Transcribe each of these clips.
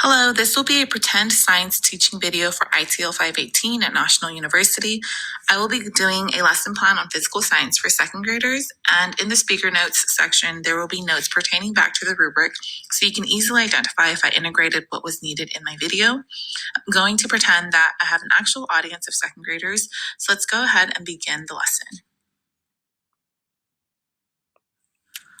Hello, this will be a pretend science teaching video for ITL518 at National University. I will be doing a lesson plan on physical science for second graders, and in the speaker notes section, there will be notes pertaining back to the rubric, so you can easily identify if I integrated what was needed in my video. I'm going to pretend that I have an actual audience of second graders, so let's go ahead and begin the lesson.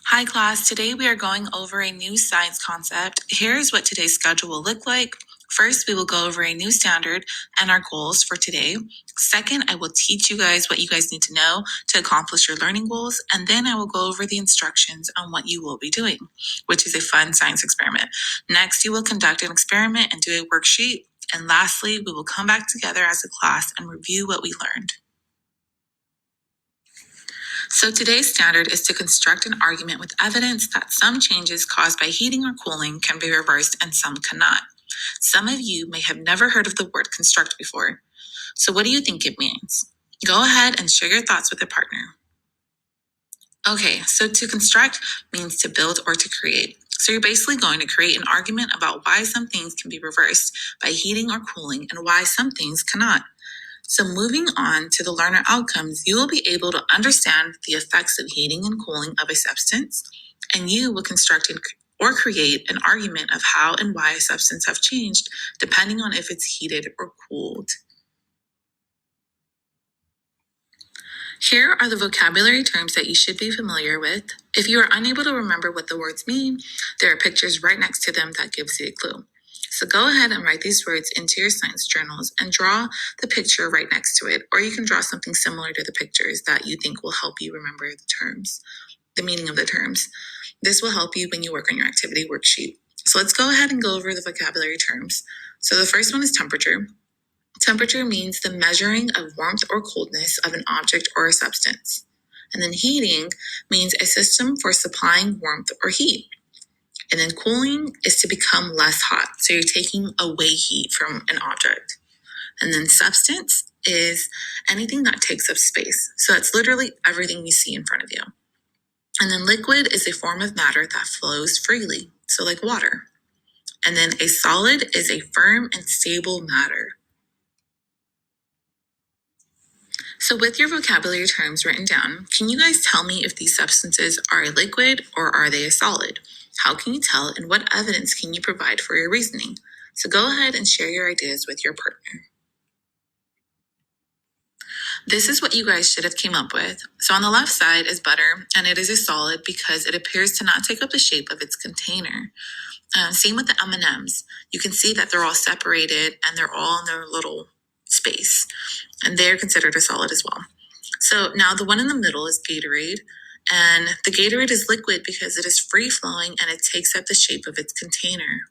Hi class, today we are going over a new science concept. Here's what today's schedule will look like. First, we will go over a new standard and our goals for today. Second, I will teach you guys what you guys need to know to accomplish your learning goals. And then I will go over the instructions on what you will be doing, which is a fun science experiment. Next, you will conduct an experiment and do a worksheet. And lastly, we will come back together as a class and review what we learned. So today's standard is to construct an argument with evidence that some changes caused by heating or cooling can be reversed and some cannot. Some of you may have never heard of the word construct before. So what do you think it means? Go ahead and share your thoughts with a partner. Okay, so to construct means to build or to create. So you're basically going to create an argument about why some things can be reversed by heating or cooling and why some things cannot. So moving on to the learner outcomes, you will be able to understand the effects of heating and cooling of a substance, and you will construct or create an argument of how and why a substance have changed depending on if it's heated or cooled. Here are the vocabulary terms that you should be familiar with. If you are unable to remember what the words mean, there are pictures right next to them that gives you a clue. So go ahead and write these words into your science journals and draw the picture right next to it, or you can draw something similar to the pictures that you think will help you remember the terms, the meaning of the terms. This will help you when you work on your activity worksheet. So let's go ahead and go over the vocabulary terms. So the first one is temperature. Temperature means the measuring of warmth or coldness of an object or a substance. And then heating means a system for supplying warmth or heat. And then cooling is to become less hot. So you're taking away heat from an object. And then substance is anything that takes up space. So it's literally everything you see in front of you. And then liquid is a form of matter that flows freely. So like water. And then a solid is a firm and stable matter. So with your vocabulary terms written down, can you guys tell me if these substances are a liquid or are they a solid? How can you tell, and what evidence can you provide for your reasoning? So go ahead and share your ideas with your partner. This is what you guys should have came up with. So on the left side is butter, and it is a solid because it appears to not take up the shape of its container. Same with the M&Ms. You can see that they're all separated and they're all in their little space, and they're considered a solid as well. So now the one in the middle is Gatorade, and the Gatorade is liquid because it is free flowing and it takes up the shape of its container.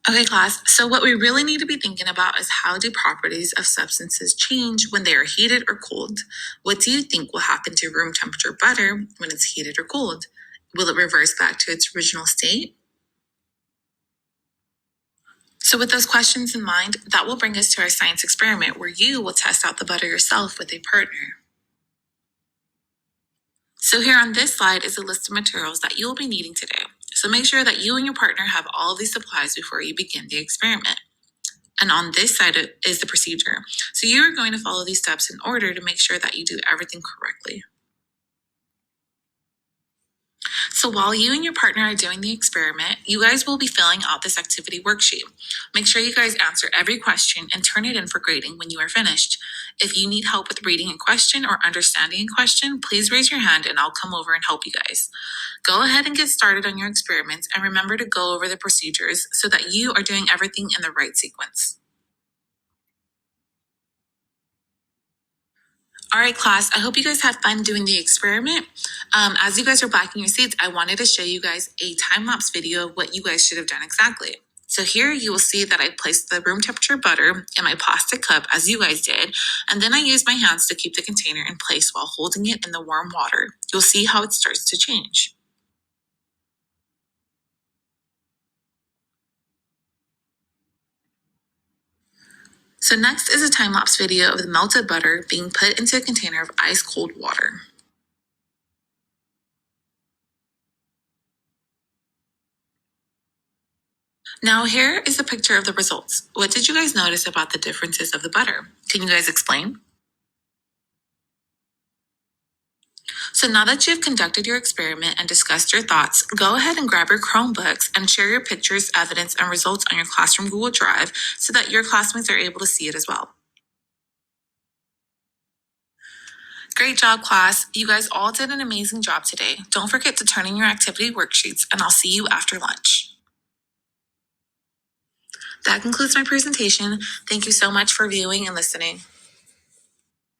Okay, class, so what we really need to be thinking about is how do properties of substances change when they are heated or cooled? What do you think will happen to room temperature butter when it's heated or cooled? Will it reverse back to its original state? So with those questions in mind, that will bring us to our science experiment where you will test out the butter yourself with a partner. So here on this slide is a list of materials that you will be needing today. So make sure that you and your partner have all of these supplies before you begin the experiment. And on this side is the procedure. So you are going to follow these steps in order to make sure that you do everything correctly. So while you and your partner are doing the experiment, you guys will be filling out this activity worksheet. Make sure you guys answer every question and turn it in for grading when you are finished. If you need help with reading a question or understanding a question, please raise your hand and I'll come over and help you guys. Go ahead and get started on your experiments and remember to go over the procedures so that you are doing everything in the right sequence. All right, class, I hope you guys had fun doing the experiment. As you guys are back in your seats, I wanted to show you guys a time-lapse video of what you guys should have done exactly. So here you will see that I placed the room temperature butter in my plastic cup as you guys did, and then I used my hands to keep the container in place while holding it in the warm water. You'll see how it starts to change. So next is a time-lapse video of the melted butter being put into a container of ice-cold water. Now here is a picture of the results. What did you guys notice about the differences of the butter? Can you guys explain? So now that you've conducted your experiment and discussed your thoughts, go ahead and grab your Chromebooks and share your pictures, evidence, and results on your classroom Google Drive so that your classmates are able to see it as well. Great job, class. You guys all did an amazing job today. Don't forget to turn in your activity worksheets, and I'll see you after lunch. That concludes my presentation. Thank you so much for viewing and listening.